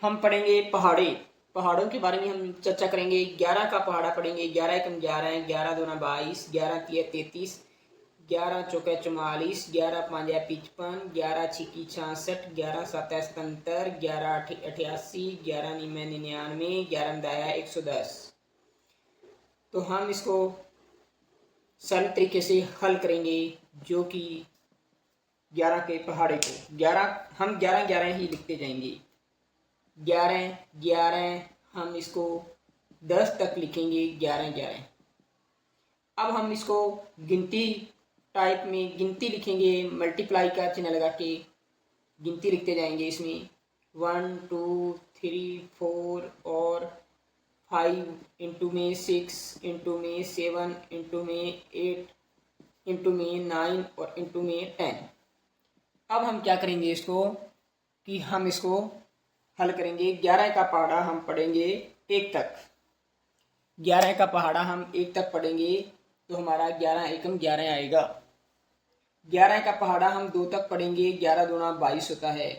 हम पढ़ेंगे पहाड़ों के बारे में हम चर्चा करेंगे। 11 का पहाड़ा पढ़ेंगे। 11 एकम 11, 11 दूना 22, 11 तिया 33, 11 चौका 44, 11 पाँजा 55, 11 छिकी 66, 11 सत्या 77, 11 88, 11 निन्यानवे 99, 11 दाया 110। तो हम इसको सरल तरीके से हल करेंगे, जो कि 11 के पहाड़े को 11 हम 11 11 ही लिखते जाएंगे। 11 11 हम इसको 10 तक लिखेंगे। 11 11। अब हम इसको गिनती टाइप में गिनती लिखेंगे, मल्टीप्लाई का चिन्ह लगा के गिनती लिखते जाएंगे। इसमें 1 2 3 4 और 5 इंटू में 6 इंटू में 7 इंटू में 8 इंटू में 9 और इंटू में 10। अब हम क्या करेंगे इसको कि हम इसको हल करेंगे। 11 का पहाड़ा हम पढ़ेंगे 1 तक। 11 का पहाड़ा हम 1 तक पढ़ेंगे तो हमारा 11 एकम 11 आएगा। 11 का पहाड़ा हम 2 तक पढ़ेंगे। 11 दूना 22 होता है।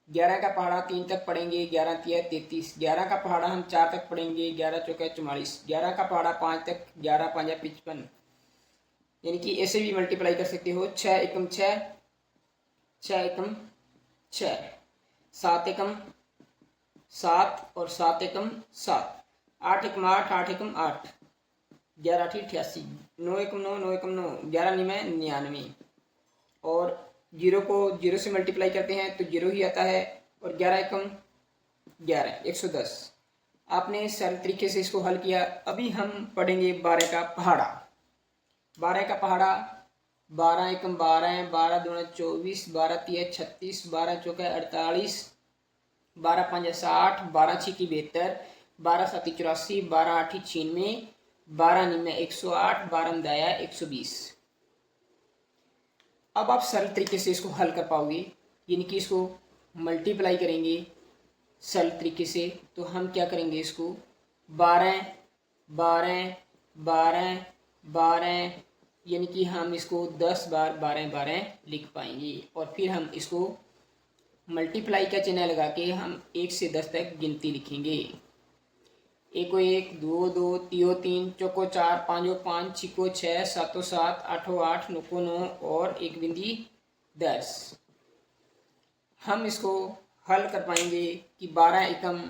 11 का पहाड़ा 3 तक पढ़ेंगे। 11 तिया 33। 11 का पहाड़ा हम 4 तक पढ़ेंगे। 11 चौका 44। 11 का पहाड़ा 5 तक। 11 पाँजा 55। यानी कि ऐसे भी मल्टीप्लाई कर सकते हो। 6 एकम 6, 6 एकम 6, 7 एकम 7 और 7 एकम 7, 8 एकम 8, 8 एकम 8, 11 8 88, 9 एकम 9, 9 एकम 9, 11 निन्यानवे 99। और जीरो को जीरो से मल्टीप्लाई करते हैं तो जीरो ही आता है। और 11 एकम 11 110। आपने सरल तरीके से इसको हल किया। अभी हम पढ़ेंगे 12 का पहाड़ा। 12 का पहाड़ा 12 एकम 12, 12 दूना 24, 12 तिया 36, 12 चौका 48, 12 पाँजा 60, 12 छिकी 72, 12 साती 84, 12 आठी 96, 12 निन्यानवे 108, 12 दाया 120। अब आप सरल तरीके से इसको हल कर पाओगे, यानी कि इसको मल्टीप्लाई करेंगे सरल तरीके से। तो हम क्या करेंगे इसको 12 12 12 12, यानी कि हम इसको 10 बार 12 12 लिख पाएंगे। और फिर हम इसको मल्टीप्लाई का चिन्ह लगा के हम 1 से 10 तक गिनती लिखेंगे। 1 1, 2 2, 3 3, चौको 4, 5 5, 6 6, 7 7, 8 8, 9 9 और 1 बिंदी 10। हम इसको हल कर पाएंगे कि 12 एकम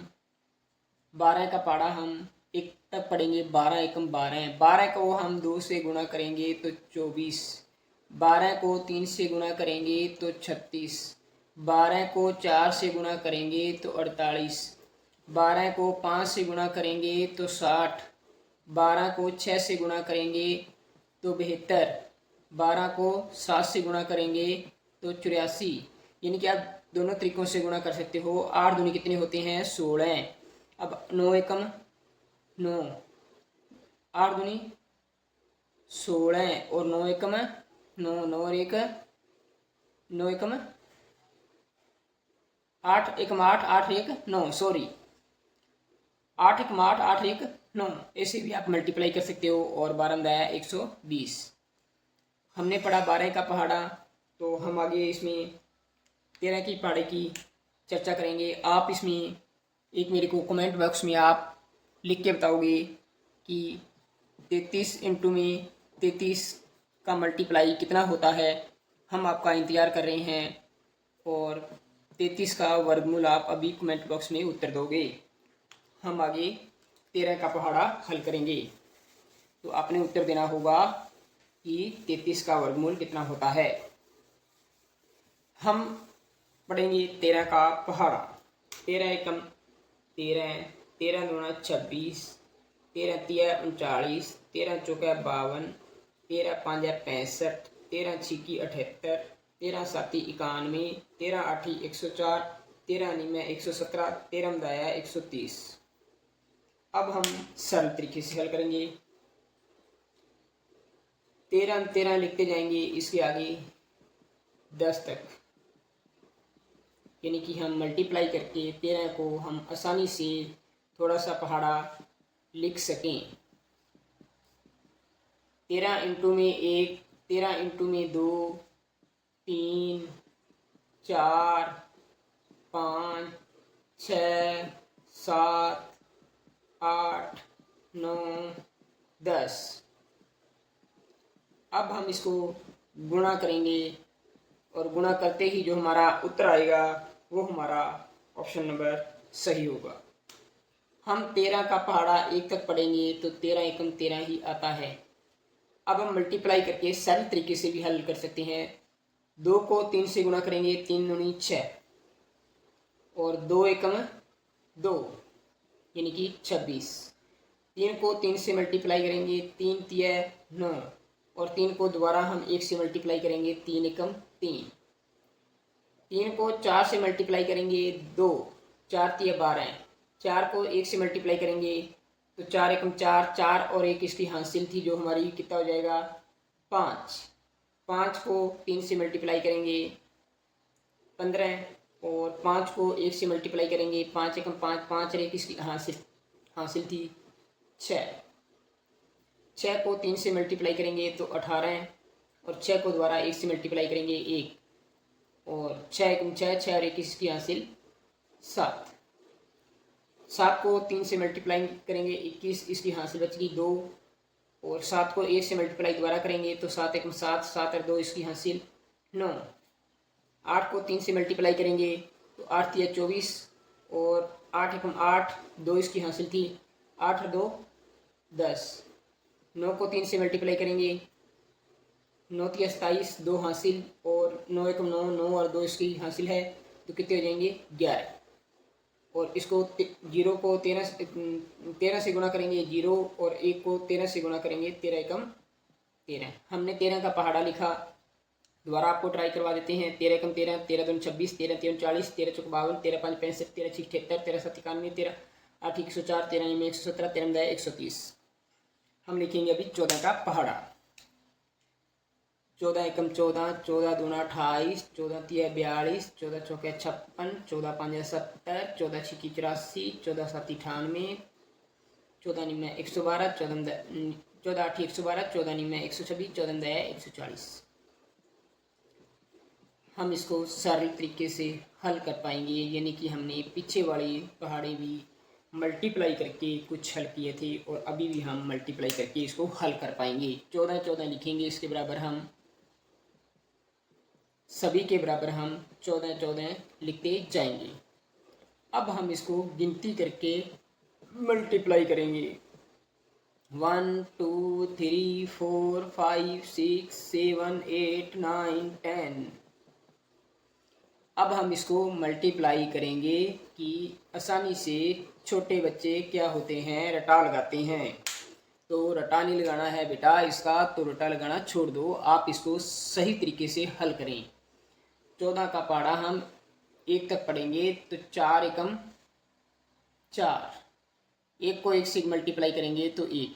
12 का पहाड़ा हम 1 तक पढ़ेंगे। 12 एकम 12, 12 को हम 2 से गुणा करेंगे तो 24, 12 को 3 से गुणा करेंगे तो 36, 12 को 4 से गुणा करेंगे तो 48, 12 को 5 से गुणा करेंगे तो 60, 12 को 6 से गुणा करेंगे तो 72, 12 को 7 से गुणा करेंगे तो 84। यानी कि आप दोनों तरीकों से गुणा कर सकते हो। 8 दूनी कितने होते हैं 16। अब 9 एकम 9, 8 दूनी 16 और 9 एकम 9, 9 और 1 9 एकम 8 एकम 8, 8 1 9, सॉरी 8 एकम 8, 8 1 9। ऐसे भी आप मल्टीप्लाई कर सकते हो। और 12 दाया 120। हमने पढ़ा 12 का पहाड़ा। तो हम आगे इसमें 13 की पहाड़े की चर्चा करेंगे। आप इसमें एक मेरे को कमेंट बॉक्स में आप लिख के बताओगे कि 33 इंटू में 33 का मल्टीप्लाई कितना होता है। हम आपका इंतज़ार कर रहे हैं। और 33 का वर्गमूल आप अभी कमेंट बॉक्स में उत्तर दोगे। हम आगे 13 का पहाड़ा हल करेंगे। तो आपने उत्तर देना होगा कि 33 का वर्गमूल कितना होता है। हम पढ़ेंगे 13 का पहाड़ा। 13 एकम 13, 13 दूना 26, 13 तिया 39, 13 चौका 52, 13 पाँजा 65, 13 छिकी 78, 13 साती 91, 13 आठी 104, 13 निन्यानवे 117, 13 दाया 130। अब हम सरल तरीके से हल करेंगे। 13 13 लिखते जाएंगे इसके आगे 10 तक, यानी कि हम मल्टीप्लाई करके 13 को हम आसानी से थोड़ा सा पहाड़ा लिख सकें। 13 इंटू में 1, 13 इंटू में 2, 3 4 5 6 7 8 9 10। अब हम इसको गुणा करेंगे और गुणा करते ही जो हमारा उत्तर आएगा वो हमारा ऑप्शन नंबर सही होगा। हम 13 का पहाड़ा 1 तक पढ़ेंगे तो 13 एकम 13 ही आता है। अब हम मल्टीप्लाई करके सरल तरीके से भी हल कर सकते हैं। 2 को 3 से गुणा करेंगे, 3 दूनी 6 और 2 एकम 2 यानी कि 26। 3 को 3 से मल्टीप्लाई करेंगे, 3 तिया 9 और 3 को दोबारा हम 1 से मल्टीप्लाई करेंगे, 3 एकम 3। 3 को 4 से मल्टीप्लाई करेंगे 2, 4 तिया 12। 4 को 1 से मल्टीप्लाई करेंगे तो 4 एकम 4, 4 और 1 इसकी हासिल थी जो हमारी कितना हो जाएगा 5। 5 को 3 से मल्टीप्लाई करेंगे 15 और 5 को 1 से मल्टीप्लाई करेंगे, 5 एकम 5, 5 और 1 इसकी हासिल थी 6। 6 को 3 से मल्टीप्लाई करेंगे तो 18 और 6 को दोबारा 1 से मल्टीप्लाई करेंगे 1 और 6 एकम 6, 6 और 1 इसकी हासिल 7। 7 को 3 से मल्टीप्लाई करेंगे 21, इसकी हासिल बचेगी 2 और 7 को 1 से मल्टीप्लाई दोबारा करेंगे तो 7 एकम 7, 7 और 2 इसकी हासिल 9। 8 को 3 से मल्टीप्लाई करेंगे तो 8 तिया 24 और 8 एकम 8, 2 इसकी हासिल थी 8 और 2 10। 9 को 3 से मल्टीप्लाई करेंगे, 9 तिया 27, 2 हासिल और 9 एकम 9, 9 और 2 इसकी हासिल है तो कितने हो जाएंगे 11। और इसको 0 को 13 से गुणा करेंगे 0 और 1 को 13 से गुणा करेंगे 13 एकम 13। हमने 13 का पहाड़ा लिखा, दोबारा आपको ट्राई करवा देते हैं। 13 एकम 13, 13 दूनी 26, 13 तीन 40, 13 चौक 52, 13 पाँच 65, 13 छः 78, 13 सात 91, 13 आठ 104, 13 9 117, 13 10 130। हम लिखेंगे अभी 14 का पहाड़ा। 14 एकम 14, 14 दूना 28, 14 तिया 42, 14 चौके 56, 14 पाँच 70, 14 छिकी 84, 14 सात 98, 14 निम्न 112, 14 आठ 112, 14 निम्न 126, 14 दया 140। हम इसको सरल तरीके से हल कर पाएंगे, यानी कि हमने पीछे वाले पहाड़े भी मल्टीप्लाई करके कुछ हल किए थे और अभी भी हम मल्टीप्लाई करके इसको हल कर पाएंगे। 14 14 लिखेंगे, इसके बराबर हम सभी के बराबर हम 14 14 लिखते जाएंगे। अब हम इसको गिनती करके मल्टीप्लाई करेंगे। 1 2 3 4 5 6 7 8 9 10। अब हम इसको मल्टीप्लाई करेंगे कि आसानी से छोटे बच्चे क्या होते हैं, रटा लगाते हैं। तो रटा नहीं लगाना है बेटा इसका, तो रटा लगाना छोड़ दो, आप इसको सही तरीके से हल करें। 14 का पहाड़ा हम 1 तक पढ़ेंगे तो 4 एकम 4, 1 को 1 से मल्टीप्लाई करेंगे तो 1,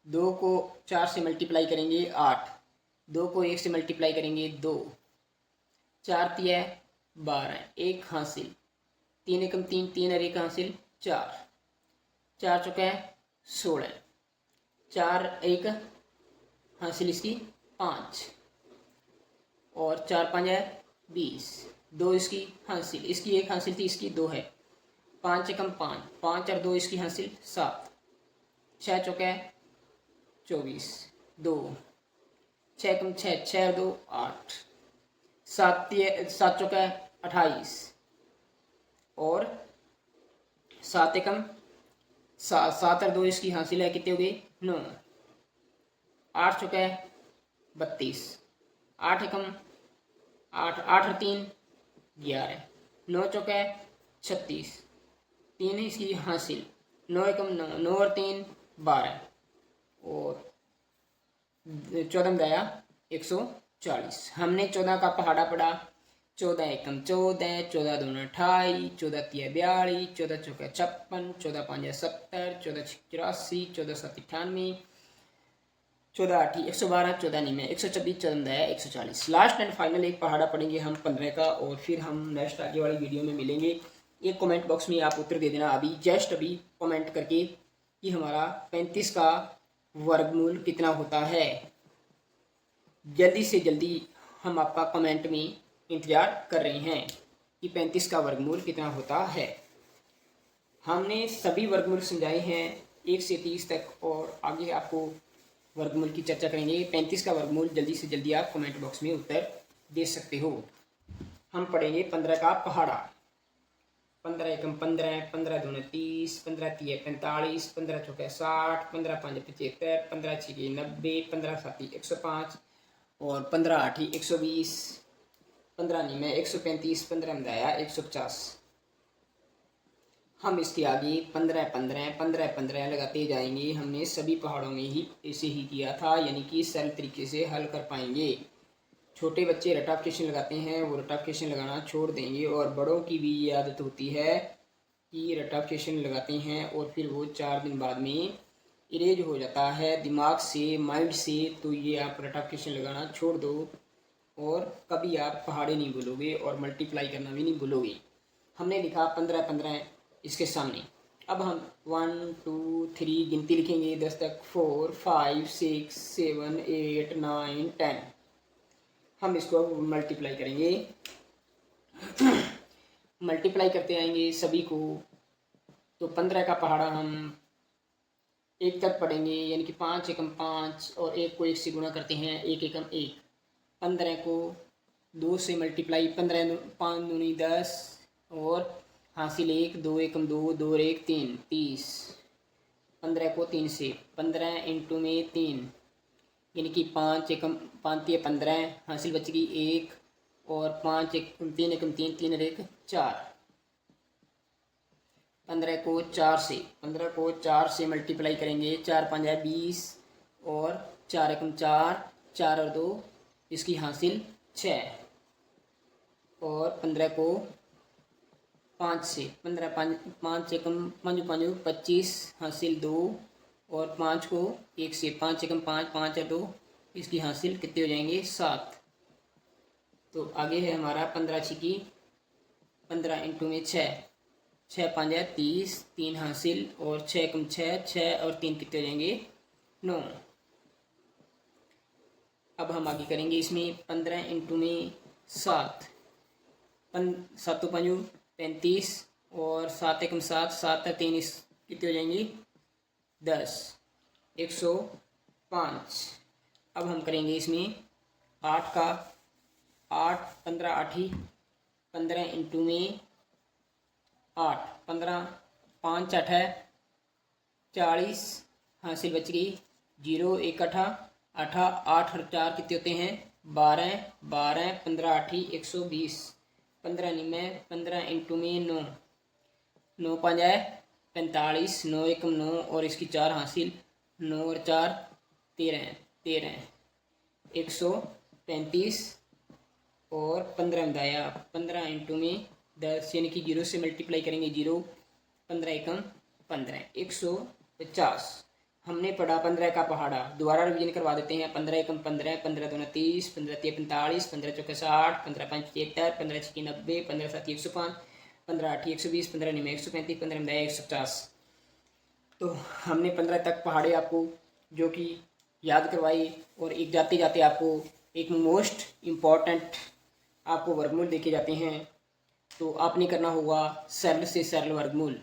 2 को 4 से मल्टीप्लाई करेंगे 8, 2 को 1 से मल्टीप्लाई करेंगे 2, 4 तिया 12, 1 हासिल, 3 एकम 3, 3 और 1 हासिल 4, 4 चौके 16, 4 1 हासिल इसकी 5 और 4 5 20, 2 इसकी हासिल, इसकी 1 हासिल थी इसकी 2 है, 5 एकम 5, 5 और 2 इसकी हासिल 7, 6 चौके 24, 2, 6 एकम 6, 6 और 2 8, 7 चौके 28 और 7 एकम 7 और 2 इसकी हासिल है कितने हो गए 9, 8 चौके 32, 8 एकम 8, 8 और 3 11, 9 चौके 36, 3 इसकी हासिल, 9 एकम 9, 9 और 3 12 और 14 दया 140। हमने 14 का पहाड़ा पढ़ा। 14 एकम 14, 14 दूना 28, 14 तिया 42, 14 चौके 56, 14 पाँच 70, 14 छः 84, 14 सात 98, 14 आठ 112, 14 निम्न 126, 14 दया 140। लास्ट एंड फाइनल एक पहाड़ा पढ़ेंगे हम 15 का और फिर हम नेक्स्ट आगे वाली वीडियो में मिलेंगे। एक कमेंट बॉक्स में आप उत्तर दे देना अभी, जस्ट अभी कमेंट करके कि हमारा 35 का वर्गमूल कितना होता है। जल्दी से जल्दी हम आपका कमेंट में इंतज़ार कर रहे हैं कि 35 का वर्गमूल कितना होता है। हमने सभी वर्गमूल समझाए हैं 1 से 30 तक, और आगे आपको वर्गमूल की चर्चा करेंगे। 35 का वर्गमूल जल्दी से जल्दी आप कमेंट बॉक्स में उत्तर दे सकते हो। हम पढ़ेंगे 15 का पहाड़ा। 15 एकम 15, 15 दूने 30, 15 तिये 45, 15 चौके 60, 15 पाँच 75, 15 छिके 90, 15 साती 105 और 15 आठी 120, 15 नीमे 135, 15 मदाया 150। हम इसके आगे 15 15 15 15 लगाते जाएंगे। हमने सभी पहाड़ों में ही ऐसे ही किया था, यानी कि सरल तरीके से हल कर पाएंगे। छोटे बच्चे रटाफिकेशन लगाते हैं, वो रटाफिकेशन लगाना छोड़ देंगे, और बड़ों की भी ये आदत होती है कि रटाफिकेशन लगाते हैं और फिर वो 4 दिन बाद में इरेज हो जाता है दिमाग से, माइंड से। तो ये आप रटाफिकेशन लगाना छोड़ दो, और कभी आप पहाड़े नहीं भूलोगे और मल्टीप्लाई करना भी नहीं भूलोगे। हमने लिखा 15 15 इसके सामने। अब हम 1 2 3 गिनती लिखेंगे 10 तक, 4 5 6 7 8 9 10। हम इसको मल्टीप्लाई करेंगे। मल्टीप्लाई करते आएंगे सभी को। तो 15 का पहाड़ा हम 1 तक पढ़ेंगे, यानी कि 5 एकम 5, और 1 को 1 से गुणा करते हैं, 1 एकम 1। 15 को 2 से मल्टीप्लाई, 15 5 दूनी 10, और हासिल 1, 2 एकम 2, 2 और 1 3, 30। 15 को 3 से, 15 इंटू में 3, यानी कि 5 एकम 5 या 15, हासिल बच गई 1, और 5 एकम 3 एकम 3, 3 और 1 4। 15 को 4 से, 15 को 4 से मल्टीप्लाई करेंगे, 4 5 है 20, और 4 एकम 4, 4 और 2 इसकी हासिल 6। और 15 को 5 से, 15 5 एकम 5 5 25, हासिल 2, और 5 को 1 से, 5 एकम 5, 5 और 2 इसकी हासिल कितने हो जाएंगे 7। तो आगे है हमारा 15 छिकी 15 इंटू में 6, 6 5 है 30, 3 हासिल, और 6 एकम 6, 6 और 3 कितने हो जाएंगे 9। अब हम आगे करेंगे इसमें 15 इंटू में 7, 7 5 35, और 7 एकम 7, 7 और 3 कितने हो जाएंगी 10, 105। अब हम करेंगे इसमें 8 का 8, 15 आठी 15 इंटू में 8, 15 5 8 है 40, हासिल बच गई 0, 1 8 8 8 और 4 कितने होते हैं 12, 12 15 आठी 120, 15 निमे 15 इंटू में 9, 9 5 है 45, 9 एकम 9, और इसकी 4 हासिल, 9 और 4 13, 13 135, और 15 में दाया 15 इंटू में 10, यानी कि 0 से मल्टीप्लाई करेंगे 0, 15 एकम 15, 150। हमने पढ़ा 15 का पहाड़ा। दोबारा रिवीजन करवा देते हैं। 15 एकम 15, 15 दूना 30, 15 तिये 45, 15 चौके 60, 15 पाँच 75, 15 छिके 90, 15 सात 105, 15 आठी 120, 15 निमे 135, 15 में दाया 150। तो हमने 15 तक पहाड़े आपको जो कि याद करवाई, और एक जाते जाते आपको एक मोस्ट इम्पॉर्टेंट आपको वर्गमूल देखे जाते हैं। तो आपने करना होगा सरल से सरल वर्गमूल।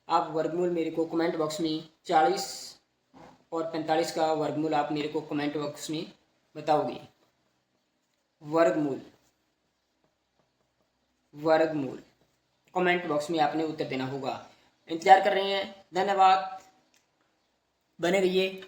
आप वर्गमूल मेरे को कमेंट बॉक्स में 40 और 45 का वर्गमूल आप मेरे को कमेंट बॉक्स में बताओगे। वर्गमूल वर्गमूल कमेंट बॉक्स में आपने उत्तर देना होगा। इंतजार कर रहे हैं। धन्यवाद, बने रहिए।